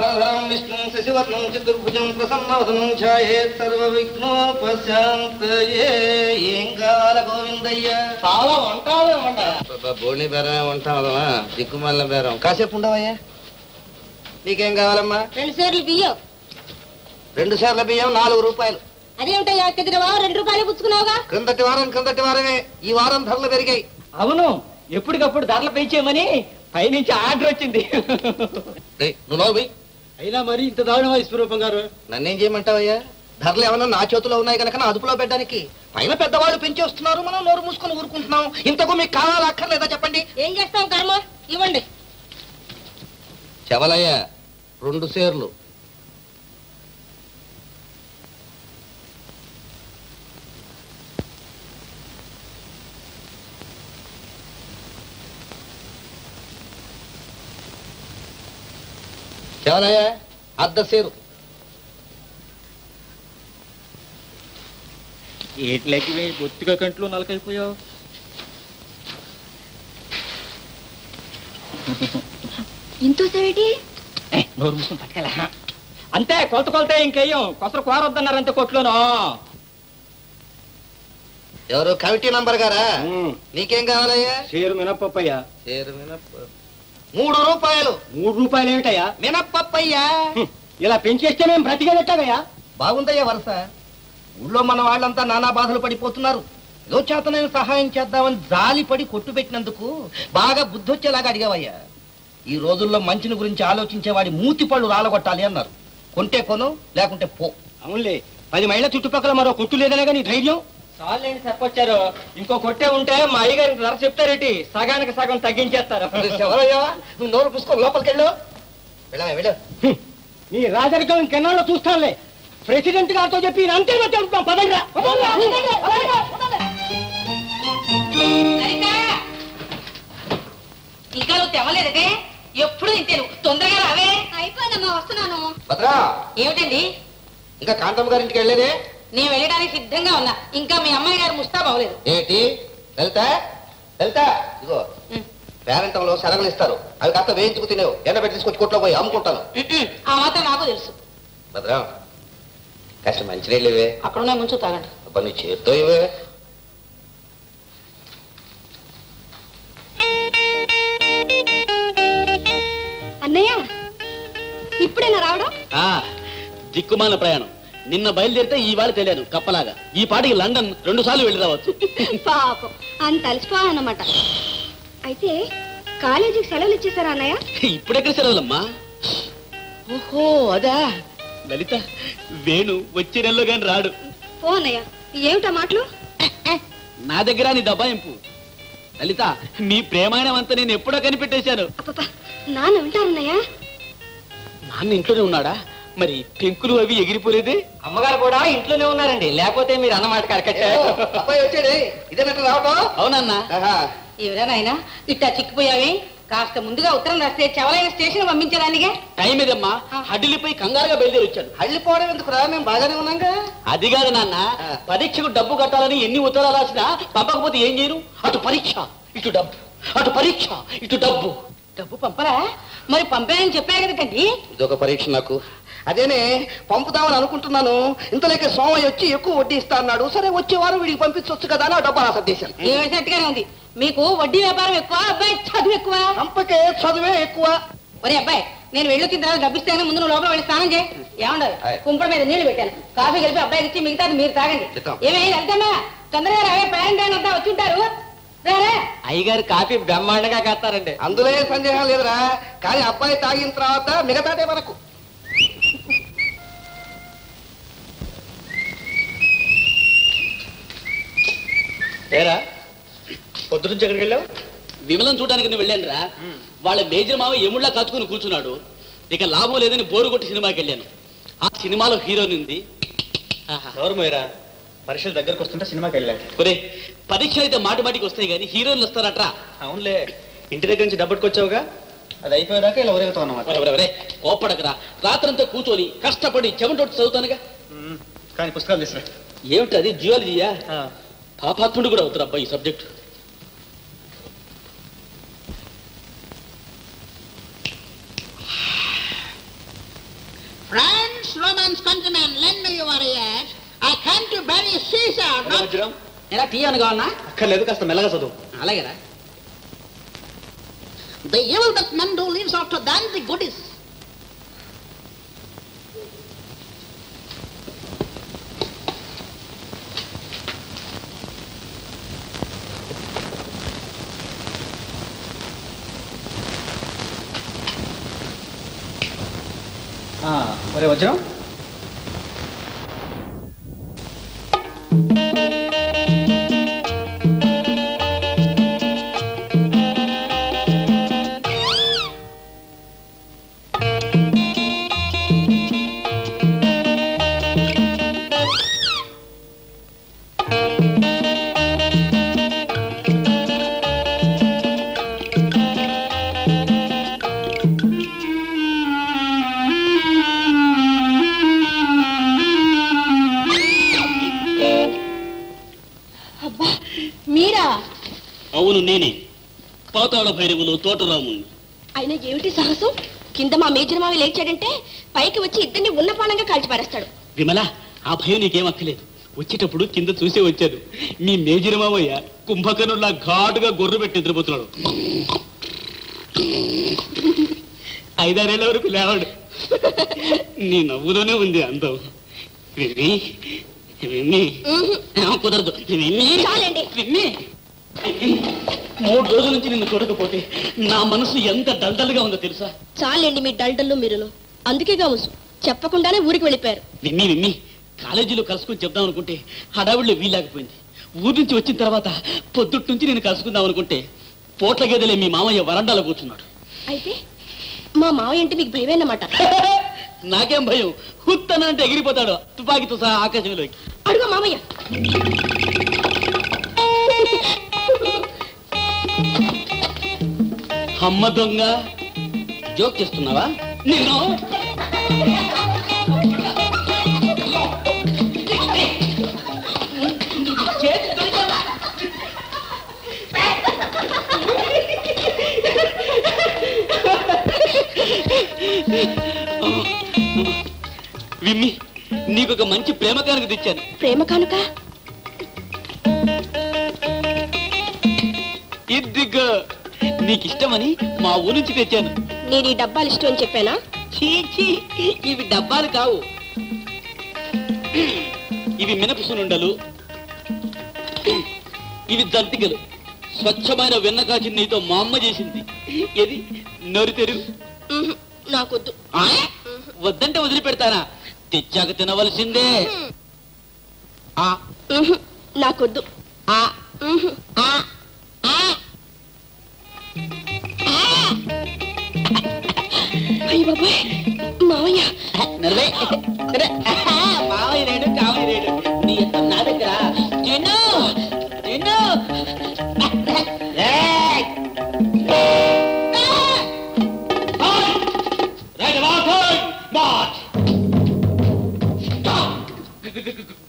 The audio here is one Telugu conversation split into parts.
విష్ణు శశివర్ణం చతుర్భుజం ప్రసన్నవదనం ఛాయేత్ సర్వవిఘ్నోపశాంతయే. ఏం కావాల గోవిందయ్య? చాలా వంటాలే వంట. బోణి బేరమే ఉంటామా? దిక్కుమల్ల బేరం. కాసేపు ఉండవయ్యా. నీకేం కావాలమ్మా? 2 సేర్లు బియ్యం. 2 సేర్ల బియ్యం 4 రూపాయలు. అదేమిటయ్యా, కిందటి వారం 2 రూపాయలు పుచ్చుకున్నావుగా? క్రిందటి వారమే. ఈ వారం ధరలు పెరిగాయి. అవును, ఎప్పటికప్పుడు ధరలు పెంచేయమని పైనుంచి ఆర్డర్ వచ్చింది. నువ్వు అయినా మరి ఇంత దారుణమా విశ్వరూపం గారు? నన్నేం చేయమంటావయ్యా? ధరలు ఏమన్నా నా చేతిలో ఉన్నాయి కనుక నా అదుపులో పెట్టడానికి. పైన పెద్దవాళ్ళు పెంచేస్తున్నారు, మనం నోరు మూసుకొని ఊరుకుంటున్నాం. ఇంతకు మీకు కావాలా అక్కర్లేదా చెప్పండి? ఏం చేస్తాం కర్మ, ఇవ్వండి. చెవలయ్యా 2 సేర్లు. చెవలయ్యా 1/2 సేరు. ఏట్లకి బొత్తిగా కంట్లో నలకైపోయావు. ఇంతో సేటి నోరు మూసుకొని పట్టుకెళ్ళ. అంతే, కొలతే ఇంకేయం కొసరు కోరొద్దన్నారంతే కొట్లోనూ. ఎవరు కమిటీ నంబర్ గారా? నీకేం కావాలయ్యా? షేరు మినప్పయ్యా. సేరు మినప్ప 3 రూపాయలు. 3 రూపాయలు ఏమిటయ్యా? మినప్పయ్యా. ఇలా పెంచేస్తే మేము బ్రతికేదెట్టాగయ్యా? బాగుందయ్యా వరుస. ఊళ్ళో మన వాళ్ళంతా నానా బాధలు పడిపోతున్నారు. ఏదో చేతనైన సహాయం చేద్దామని జాలి పడి కొట్టు పెట్టినందుకు బాగా బుద్ధొచ్చేలాగా అడిగావయ్యా. ఈ రోజుల్లో మంచిని గురించి ఆలోచించేవాడి మూతి పళ్ళు రాలగొట్టాలి అన్నారు. కొంటే కొను, లేకుంటే పో. అవునులే, 10 మైళ్ళ చుట్టుపక్కల మరో కొట్టు లేదనే నీ ధైర్యం. చాలండి చెప్పొచ్చారు. ఇంకో కొట్టే ఉంటే మా అయ్యగారికి ధర చెప్తారేటి, సగానికి సగం తగ్గించేస్తారు. ఎవరయ్యా? నువ్వు నోరు పుసుకో, లోపలికి వెళ్ళు. వెళ్ళు. నీ రాజరికం ఇంకెన్నాళ్ళు చూస్తానులే. ప్రెసిడెంట్ గారితో చెప్పి అంతే చెప్తాం. పదండి. ఇంకా నువ్వు తెమ్మలేదే? ఎప్పుడు ఇంతే, తొందరగా రావే. అయిపోయిందమ్మా, వస్తున్నాను. భద్రా, ఏమిటండి? ఇంకా కాంతమ్మ గారింటికి వెళ్ళేదే? నేను వెళ్ళడానికి సిద్ధంగా ఉన్నా. ఇంకా మీ అమ్మాయి గారు ముస్తాబ్ అవ్వలేదు. ఏంటి? వెళ్తా ఇదిగో పేరంటంలో శనగలు ఇస్తారు, అవి కాస్త వేయించుకు తినేవు. ఎండబెట్టి తీసుకొచ్చి కొట్లో పోయి అమ్ముకుంటాను. ఆ మాత్రం నాకు తెలుసు. భద్రా, కాస్త మంచినీళ్ళు ఇవే. అక్కడున్నా ముంచు తాగండి. అబ్బా, నీ చేత్తో ఇవే. అన్నయ్య, ఇప్పుడేనా రావడం? దిక్కుమాల ప్రయాణం. నిన్న బయలుదేరితే ఈ వాడు తెలియదు కప్పలాగా. ఈ పాటికి లండన్ 2 సార్లు వెళ్ళి రావచ్చు. పాపం, అంత అలసిపోవాలన్నమాట. అయితే కాలేజీకి సెలవులు ఇచ్చేసారా అన్నయ్య? ఇప్పుడెక్కడ సెలవులమ్మా? ఓహో అదా. లలిత, వేణు వచ్చే నెలలో గాని రాడు. ఓ అన్నయ్య, ఏమిటా మాటలు? నా దగ్గర నీ దబాయింపు. లలిత, నీ ప్రేమాయణం అంతా నేను ఎప్పుడో కనిపెట్టేశాను. అప్పా, నాన్న వింటారన్నయ్య? నాన్న ఇంట్లోనే ఉన్నాడా? మరి పెంకులు అవి ఎగిరిపోలేదే? అమ్మగారు కూడా ఇంట్లోనే ఉన్నారండి, లేకపోతే మీరు అన్నమాట కరకట్టారు. అబ్బాయి వచ్చాడే, ఇదేనట్టు రావటం? అవునన్నా. ఎవరైనా ఇట్టా చిక్కిపోయావి? కాస్త ముందుగా ఉత్తరం రాస్తే చెవలైన స్టేషన్ పంపించడానికే. టైం ఏదమ్మా, హడ్డిలిపోయి కంగారుగా బయలుదేరి వచ్చాడు. హళ్ళిపోవడం ఎందుకురా, మేము బాగానే ఉన్నాంగా. అది కాదు నాన్న, పరీక్షకు డబ్బు కట్టాలని ఎన్ని ఉత్తరాలు రాసినా పంపకపోతే ఏం చేయను? అటు పరీక్ష ఇటు డబ్బు, అటు పరీక్ష ఇటు డబ్బు. డబ్బు పంపరా? మరి పంపాయని చెప్పా కదండి. ఇదొక పరీక్ష నాకు. అదేనే పంపుదామని అనుకుంటున్నాను. ఇంతలోకే సోమయ్య వచ్చి ఎక్కువ వడ్డీ ఇస్తా అన్నాడు. సరే, వచ్చే వారం వీడికి పంపించవచ్చు కదా అని ఆ డబ్బా సర్దేశాను. ఏసేట్టుగానే ఉంది. మీకు వడ్డీ వ్యాపారం ఎక్కువ, అబ్బాయి చదువు ఎక్కువ. చంపకే చదువే ఎక్కువ. ఒరే అబ్బాయి, నేను వెళ్ళొచ్చిన తర్వాత డబ్బిస్తాను, ముందు నువ్వు లోపల వెళ్ళి స్నానం చేయి. ఏమండదు, కుంపడ మీద నీళ్లు పెట్టాను, కాఫీ కలిపి అబ్బాయికి ఇచ్చి మిగతాది మీరు తాగండి. ఏమైంది అంతమ్మా? తొందరగా రావే, పేరెంట్ అంతా వచ్చి ఉంటారు. అయ్యగారు కాఫీ బ్రహ్మాండంగా కాస్తారండి. అందులో ఏ సందేహం లేదురా. కానీ అబ్బాయి తాగిన తర్వాత మిగతాదే మనకు. ఏరా, పొద్దు నుంచి ఎక్కడికి వెళ్ళావు? విమలం చూడడానికి నువ్వు వెళ్ళాను రా. వాళ్ళ మేజర్ మావ ఎముళ్ళా కట్టుకుని కూర్చున్నాడు. ఇక లాభం లేదని బోరు కొట్టి సినిమాకి వెళ్ళాను. ఆ సినిమాలో హీరోని ఉంది. నోరుమోయరా, పరీక్షలు దగ్గరకు వస్తుంటే సినిమాకి వెళ్ళాలి. ఒరే, పరీక్షలు అయితే మాటి మాటికి వస్తాయి కానీ హీరోయిన్లు వస్తారట్రా. అవునులే, ఇంటి దగ్గర నుంచి డబ్బుకొచ్చావుగా, అది అయిపోయేదాకా ఇలా ఊరేగుతావు అన్నమాట. కోపడకరా, రాత్రంతా కూర్చొని కష్టపడి చెమటొట్టు చదువుతానుగా. కానీ పుస్తకాలు తీసుకురా. ఏమిటి అది? జియాలజీయా? పాపాత్ముడు కూడా అవుతారు అబ్బాయి ఈ subject. Friends, Romans countrymen, lend me your ears. I came to bury Caesar. ఎలా టీ అని కావాలన్నా? అక్కర్లేదు, కాస్త మెల్లగా చదువు. అలాగేరా. The evil that men do leaves after than the good is. ఒరే వజ్రం, అవును, నేనే పాతాళ భైరవులు తోటరాముని. అయినా ఏమిటి సాహసం? కింద మా మేజరమావి లేచాడంటే పైకి వచ్చి ఇద్దరిని ఉన్న పానంగా కాల్చిపారేస్తాడు. విమల, ఆ భయం నీకేమక్కలేదు. వచ్చేటప్పుడు కింద చూసే వచ్చాను. మీ మేజరమావయ్య కుంభకర్ణులా ఘాటుగా గొర్రె పెట్టి నిద్రపోతున్నాడు. 5-6 ఏళ్ల వరకు లేవాడు. నీ నవ్వులోనే ఉంది అందం. కుదరదు. 3 రోజుల నుంచి నిన్ను చూడకపోతే నా మనసు ఎంత డల్డల్గా ఉందో తెలుసా? చాలండి మీ డల్డల్లు మీరును. అందుకే కావచ్చు చెప్పకుండానే ఊరికి వెళ్ళిపోయారు. విమ్మి కాలేజీలో కలుసుకుని చెప్దాం అనుకుంటే హడావుడిలో వీల్లేకపోయింది. ఊరి నుంచి వచ్చిన తర్వాత పొద్దుటి నుంచి నేను కలుసుకుందాం అనుకుంటే పోట్ల గేదెలే మీ మామయ్య వరండాలో కూర్చున్నాడు. అయితే మా మావయ్య అంటే మీకు భయమేనమాట? నాకేం భయం, హుత్తన అంటే ఎగిరిపోతాడు తుపాకీతో సహా ఆకాశంలోకి. అడుగు మామయ్య. అమ్మ దొంగ, జోక్ చేస్తున్నావా? నిన్ను విమ్మి, నీకొక మంచి ప్రేమ కానుక తెచ్చాను. ప్రేమ కానుక? ఇదిగో, నీకిష్టమని మా ఊరి నుంచి తెచ్చాను. నేను ఈ డబ్బాలు ఇష్టం అని చెప్పానా? చీచి, ఇవి డబ్బాలు కావు. ఇవి మినపసునుండలు, ఇవి జంతికలు. స్వచ్ఛమైన వెన్న కాచి నీతో మా అమ్మ చేసింది. ఏది నోరు తెరుగు. నాకొద్దు. వద్దంటే వదిలిపెడతానా? తెచ్చాక తినవలసిందే. నాకొద్దు. అయ్య బాబాయ్, మావయ్య. మావయ్య రేడు, కావయ్య రేడు. నీ ఎంత నా దగ్గర తిను తిను.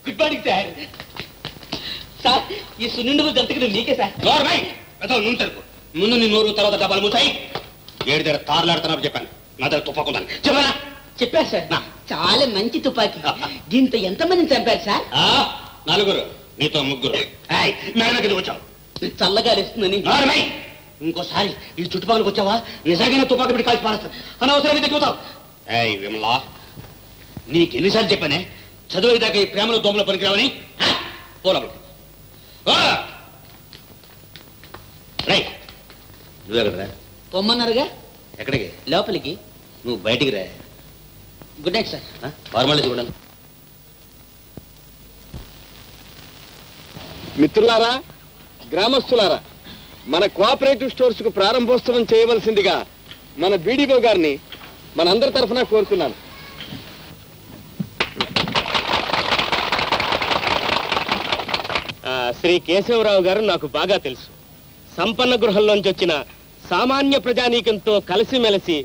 Good morning sir. సార్, ఈ సున్నిండు జంతికలు నీకే సార్. ముందు నీ నోరు, తర్వాత డబ్బాలు మూసాయి. 7 దగ్గర తారులాడుతున్నారు చెప్పాను. నా దగ్గర తుపాకుందని చెప్పానా? చెప్పారు సార్. చాలా మంచి తుపాకీ. దీంతో ఎంతమందిని చంపారు సార్? 4. నీతో 3. మేడకి వచ్చావు. చల్లగా ఇస్తుందని. ఇంకోసారి ఈ చుట్టుపక్కలకు వచ్చావా నిజంగానే తుపాకి పెట్టి కాల్చి పారేస్తాను. అనవసరంగా తెచ్చుతావు. విమలా, నీకు ఎన్నిసార్లు చెప్పానే చదువుదాకా ఈ ప్రేమలో దోమలో పనికిరావని? పోలబడు. నువ్వెక్కడరా? పొమ్మన్నారుగా. ఎక్కడికి? లోపలికి. నువ్వు బయటికి రా. Good night sir. ఫార్మాలిటీ చూడండి. మిత్రులారా, గ్రామస్తులారా, మన కోఆపరేటివ్ స్టోర్స్ కు ప్రారంభోత్సవం చేయవలసిందిగా మన బీడీఓ గారిని మనందరి తరఫున కోరుతున్నాను. శ్రీ కేశవరావు గారు నాకు బాగా తెలుసు. సంపన్న గృహంలోంచి వచ్చిన సామాన్య ప్రజానీకంతో కలిసిమెలిసి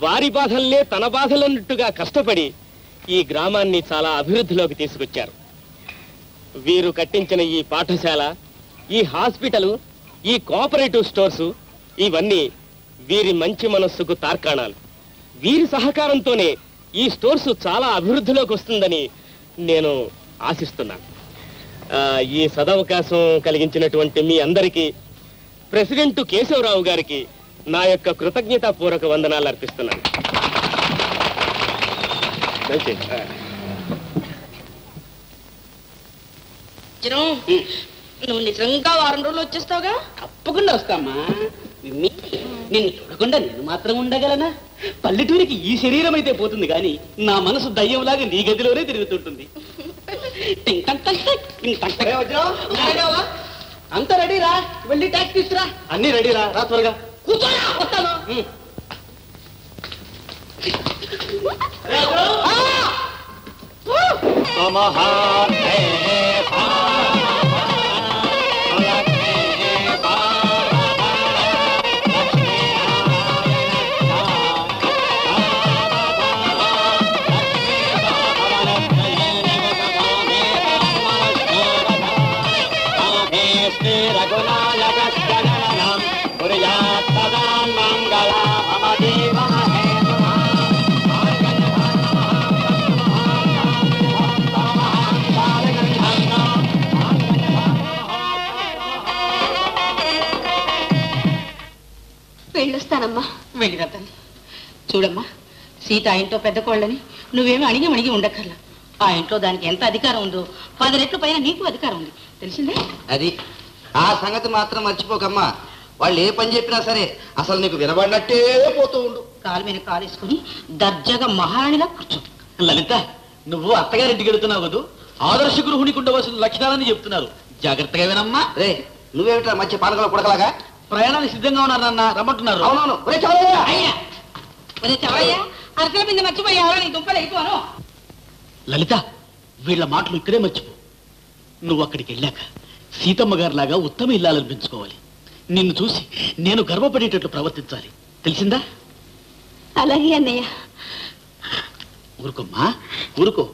వారి బాధల్నే తన బాధలన్నట్టుగా కష్టపడి ఈ గ్రామాన్ని చాలా అభివృద్ధిలోకి తీసుకొచ్చారు. వీరు కట్టించిన ఈ పాఠశాల, ఈ హాస్పిటల్, ఈ కోఆపరేటివ్ స్టోర్సు ఇవన్నీ వీరి మంచి మనస్సుకు తార్కాణాలు. వీరి సహకారంతోనే ఈ స్టోర్స్ చాలా అభివృద్ధిలోకి వస్తుందని నేను ఆశిస్తున్నాను. ఈ సదవకాశం కలిగించినటువంటి మీ అందరికీ, ప్రెసిడెంట్ కేశవరావు గారికి నా యొక్క కృతజ్ఞతాపూర్వక వందనాలు అర్పిస్తున్నాను. నువ్వు నిజంగా వారం రోజులు వచ్చేస్తావుగా? తప్పకుండా వస్తామా. నిన్ను చూడకుండా నేను మాత్రం ఉండగలనా? పల్లెటూరికి ఈ శరీరం అయితే పోతుంది కానీ నా మనసు దయ్యంలాగా నీ గదిలోనే తిరుగుతుంటుంది. అంత రెడీరా, వెళ్ళి ట్యాక్సీ తీసుకురా. అన్ని రెడీరా, రా త్వరగా. కూర్చోరా, వస్తాను. వెళ్ళొస్తానమ్మా. వెళ్ళిరతని చూడమ్మా, సీత ఆ ఇంట్లో పెద్ద కోళ్ళని నువ్వేమీ అణిగి ఉండక్కర్లా. ఆ ఇంట్లో దానికి ఎంత అధికారం ఉందో 10 రెట్లు పైన నీకు అధికారం ఉంది, తెలిసిందే? అది ఆ సంగతి మాత్రం మర్చిపోకమ్మా. వాళ్ళు ఏ పని చెప్పినా సరే అసలు నీకు వినబడినట్టే పోతూ ఉండు. కాలు మీద కాలు వేసుకుని దర్జాగా మహారాణిలా కూర్చో. లలిత, నువ్వు అత్తగారింటికి వెళుతున్నావు కదూ, ఆదర్శ గృహిణికి ఉండవలసిన లక్షణాలని చెప్తున్నారు, జాగ్రత్తగా వినమ్మా. రే, నువ్వేమిట్రా మంచి పానకల పుడకలాగా? ప్రయాణానికి సిద్ధంగా ఉన్నారు నాన్న, రమ్మంటున్నారు. అవునవును. అరసల బిందె మర్చిపోయావా? నీ దుంపలు ఎక్కువను. లలిత, వీళ్ళ మాటలు ఇక్కడే మర్చిపో. నువ్వు అక్కడికి వెళ్ళాక సీతమ్మ గారిలాగా ఉత్తమ ఇల్లాలనిపించుకోవాలి. నిన్ను చూసి నేను గర్వపడేటట్లు ప్రవర్తించాలి, తెలిసిందా? అలాగే అన్నయ్య. ఊరుకోమ్మా, ఊరుకో.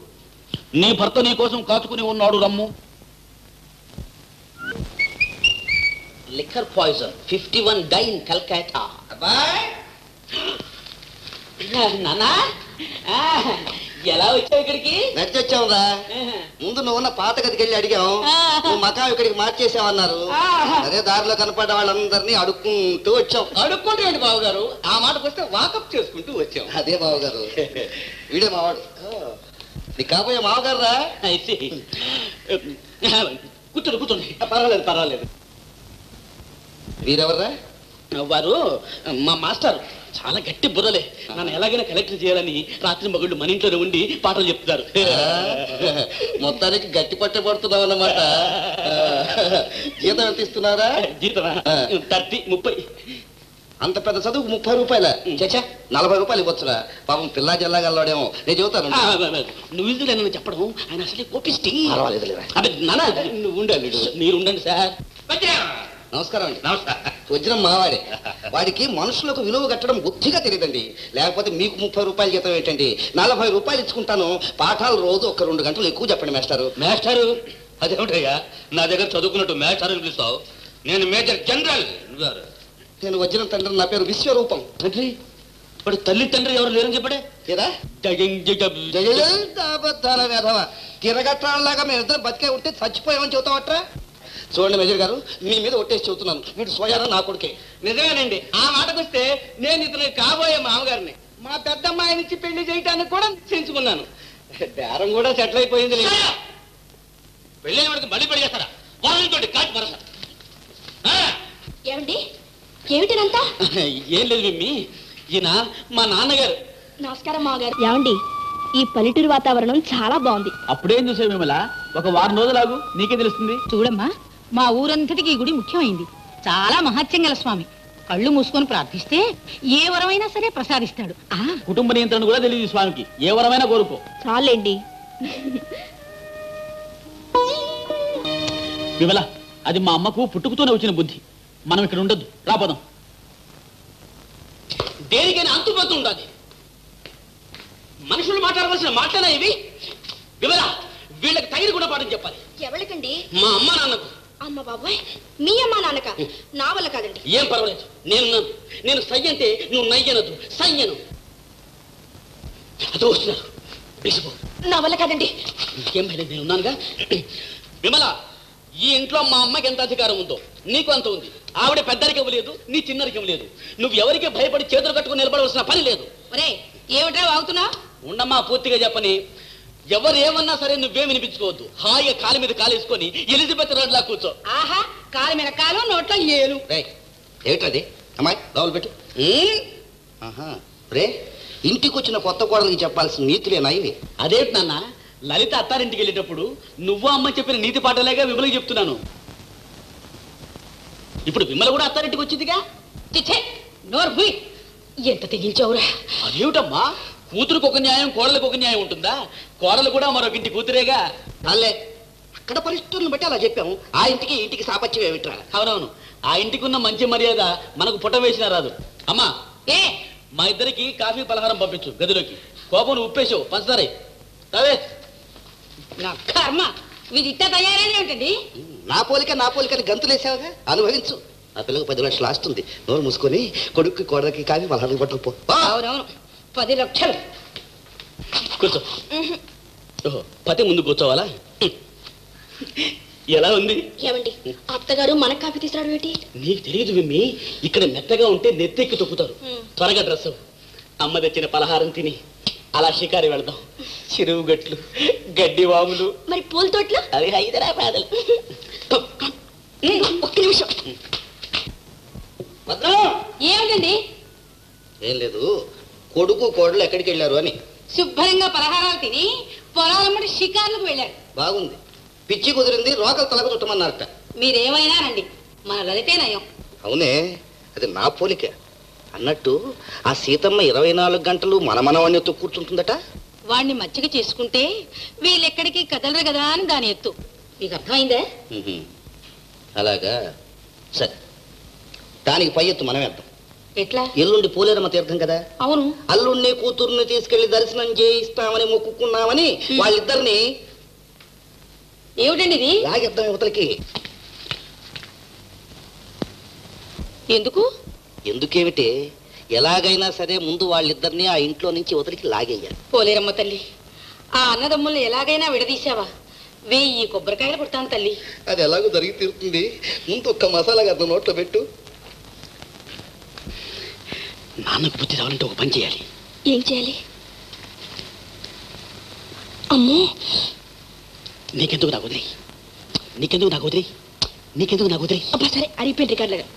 నీ భర్త నీ కోసం కాచుకుని ఉన్నాడు, రమ్ము. Liquor poison 51 die in Calcutta. నానా, ఎలా వచ్చావు ఇక్కడికి? నచ్చొచ్చావురా. ముందు నువ్వు ఉన్న పాత గదికి వెళ్ళి అడిగాం, నువ్వు మకాం ఇక్కడికి మార్చేసావన్నారు. అదే దారిలో కనపడ్డ వాళ్ళందరినీ అడుక్కుంటూ వచ్చాం. అడుక్కుంటూ బావగారు, ఆ మాటకు వస్తే వాకప్ చేసుకుంటూ వచ్చాం. అదే బావగారు, వీడే మావాడు. నీ కాబోయే మావగారు రా. కూర్చోండి కూర్చోండి. పర్వాలేదు పర్వాలేదు. వీరెవర్రా? వారు మా మాస్టర్. చాలా గట్టి బుర్రలే. నన్ను ఎలాగైనా కలెక్టర్ చేయాలని రాత్రి మగుళ్ళు మన ఇంట్లోనే ఉండి పాటలు చెప్తున్నారు. మొత్తానికి గట్టి పట్టబడుతున్నావు అన్నమాట. జీతం ఎంత ఇస్తున్నారా? జీతమా? 30, 30. అంత పెద్ద చదువుకు 30 రూపాయల? చచ్చా, 40 రూపాయలు ఇవ్వచ్చురా. పాపం పిల్లా జిల్లా గల్లాడేమో. నేను చెబుతాను. నువ్వు ఇందులో చెప్పడం ఆయన అసలే కోపిస్టి. పర్వాలేదు. అదే నాన్న, నువ్వు ఉండాలి. మీరు ఉండండి సార్. నమస్కారం అండి. వజ్రం మావాడే. వాడికి మనుషులకు విలువ కట్టడం బుద్ధిగా తెలియదండి. లేకపోతే మీకు 30 రూపాయలు జీతం ఏంటండి? 40 రూపాయలు ఇచ్చుకుంటాను. పాఠాలు రోజు ఒక 2 గంటలు ఎక్కువ చెప్పండి మేస్టారు. మేస్టారు అదేమిటయ్యా, నా దగ్గర చదువుకున్నట్టు మేస్టారు పిలుస్తావు? నేను మేజర్ జనరల్. నేను వజ్రం తండ్రి, నా పేరు విశ్వరూపం. తండ్రి? ఇప్పుడు తల్లి తండ్రి ఎవరు లేరని చెప్పడే? తిరగట్టాలాగా మేము ఇద్దరు బతికే ఉంటే చచ్చిపోయామని చెబుతావట్రా? చూడండి మేజర్ గారు, మీ మీద ఒట్టేసి చెబుతున్నాను, వీడు స్వయానా నా కొడుకే. నిజమేనండి. ఆ మాటకు వస్తే నేను ఇతను కాబోయే మామగారిని మా పెద్దమ్మాయినిచ్చి పెళ్లి చేయటానికి కూడా నిశ్చయించుకున్నాను. బేరం కూడా సెటిల్ అయిపోయింది. పెళ్ళైన వాడికి మళ్ళీ పెళ్లి చేస్తారా? వాళ్ళతోటి కాచి మరస. ఏమండి, ఏమిటినంతా? ఏం లేదు మిమ్మి, ఈయన మా నాన్నగారు. నమస్కారం మామగారు. ఏమండి, ఈ పల్లెటూరు వాతావరణం చాలా బాగుంది. అప్పుడేం చూసావు మిమ్మల్ని? ఒక వారం రోజులాగు, నీకే తెలుస్తుంది. చూడమ్మా, మా ఊరంతటికి ఈ గుడి ముఖ్యమైంది. చాలా మహత్యం గల స్వామి. కళ్ళు మూసుకొని ప్రార్థిస్తే ఏ వరమైనా సరే ప్రసాదిస్తాడు. కుటుంబ నియంత్రణ కూడా తెలియదు స్వామికి. ఏ వరమైనా కోరుకో. చాలండి. విమల, అది మా అమ్మకు పుట్టుకుతూనే వచ్చిన బుద్ధి. మనం ఇక్కడ ఉండద్దు, రాపోదాం. దేనికైనా అంతుపోతూ ఉండాలి. మనుషులు మాట్లాడవలసిన మాటలేనా ఇవి? విమల, వీళ్ళకి తగిన గుణపాఠం చెప్పాలి. ఎవరికండి? మా అమ్మ నాన్నకు. అమ్మ బాబాయ్, మీ అమ్మ నాన్నక? నా వల్ల కాదండి. ఏం పర్వాలేదు, నేను సయ్యంటే నువ్వు నయ్యనదు, సయ్యను. అదో వస్తున్నారు. పిలిచిపో. నా వల్ల కాదండి. ఇంకేం భయం, నేను ఉన్నానుగా. విమల, ఈ ఇంట్లో మా అమ్మకి ఎంత అధికారం ఉందో నీకు అంత ఉంది. ఆవిడ పెద్దరికం లేదు, నీ చిన్నరికం లేదు. నువ్వు ఎవరికి భయపడి చేతులు కట్టుకుని నిలబడవలసిన పని లేదు. ఒరే ఏమిట్రా వాగుతున్నా? ఉండమ్మా, పూర్తిగా చెప్పని. ఎవరు ఏమన్నా సరే నువ్వేం వినిపించుకోవద్దు. హాయిగా కాలు మీద కాలేసుకొని ఎలిజబెత్ రోడ్లా కూర్చో. ఆహా, కాలు మీద కాలు, నోట్లో ఏలు. ఏమిటది అమ్మాయి లోపల పెట్టు. రే, ఇంటికి వచ్చిన కొత్త కోడలికి చెప్పాల్సిన నీతులేనా ఇవి? అదేంటి నాన్న, లలిత అత్తారింటికి వెళ్ళేటప్పుడు నువ్వు అమ్మ చెప్పిన నీతి పాటలేగా విమలకి చెప్తున్నాను. ఇప్పుడు విమల కూడా అత్తారింటికి వచ్చిందిగా. చిచ్చే, నోరు భూయ్. ఎంత తెగించావురా? అదేమిటమ్మా, కూతురుకు ఒక న్యాయం, కోడలకు ఒక న్యాయం ఉంటుందా? కోడలు కూడా మరొక ఇంటి కూతురేగా. అల్లే, అక్కడ పరిస్థితులను బట్టి అలా చెప్పాము. ఆ ఇంటికి ఇంటికి సాపత్యం ఏమిట్రా? అవునవును, ఆ ఇంటికి ఉన్న మంచి మర్యాద మనకు పుట్ట వేసినా రాదు. అమ్మా, ఏ మా ఇద్దరికి కాఫీ పలహారం పంపించు గదిలోకి. కోపం ఉప్పేసావు, పంచదారే అవే. నా కర్మ, వీడి ఇట్ట తయారైన ఏమిటండి? నా పోలికని గంతులేసావుగా, అనుభవించు. ఆ పిల్లకు 10 లక్షలు ఆస్తుంది. నోరు మూసుకొని కొడుక్కి కోడలికి కాఫీ పలహారం పట్టుకుపో. అవునవును, 10 లక్షలు. కూర్చో. ఓహో, పతి ముందు కూర్చోవాలా? ఎలా ఉంది? ఏమండి, అత్తగారు మనకు కాఫీ తీసుకురాడు ఏంటి? నీకు తెలియదు విమ్మి, ఇక్కడ మెత్తగా ఉంటే నెత్తెక్కి తొక్కుతారు. త్వరగా డ్రెస్ అమ్మ తెచ్చిన పలహారం తిని అలా షికారి వెళదాం. చెరువు గట్లు, గడ్డి వాములు, మరి పూల తోటలు, అవి హైదరాబాద్. ఒక్క నిమిషం. ఏమిటండి? ఏం లేదు, కొడుకు కోడలు ఎక్కడికి వెళ్ళారు అని. శుభ్రంగా పలహారాలు తిని పొలాలమ్మడి షికార్లకు వెళ్ళారు. బాగుంది, పిచ్చి కుదిరింది, రోకలు తలకు చుట్టమన్నారట. మీరేమైనానండి, మన లలితే నయం. అవునే, అది నా పోలిక. అన్నట్టు ఆ సీతమ్మ 24 గంటలు మనమనవాణ్ణితో కూర్చుంటుందట. వాణ్ణి మచ్చిక చేసుకుంటే వీళ్ళెక్కడికి కదలరు కదా అని దాని ఎత్తు. మీకు అర్థమైందే? అలాగా, సరే, దానికి పై ఎత్తు మనం వేద్దాం. ఎట్లా? ఎల్లుండి పోలేరమ్మ తీర్థం కదా. అవును. అల్లుణ్ణి కూతుర్ని తీసుకెళ్లి దర్శనం చేయిస్తామని మొక్కుకున్నామని వాళ్ళిద్దరిని ఏమిటండి ఇది? లాగేద్దాం యువతలకి. ఎందుకు? ఎందుకేమిటే, ఎలాగైనా సరే ముందు వాళ్ళిద్దరిని ఆ ఇంట్లో నుంచి యువతలకి లాగేయాలి. పోలేరమ్మ తల్లి, ఆ అన్నదమ్ముల్ని ఎలాగైనా విడదీశావా? 1000 కొబ్బరికాయలు కొడతాను తల్లి. అది ఎలాగో జరిగి తీరుతుంది. ముందు ఒక్క మసాలా గద్ద నోట్లో పెట్టు. నాన్నకు బుద్ధి రావాలంటే ఒక పని చేయాలి. ఏం చేయాలి? అమ్మో, నీకెందుకు నాకు వదిలి, నీకెందుకు నాకు వదిలి, నీకెందుకు నాకు వదిలి. అబ్బా సరే, అరిపోయింది రికార్డులుగా.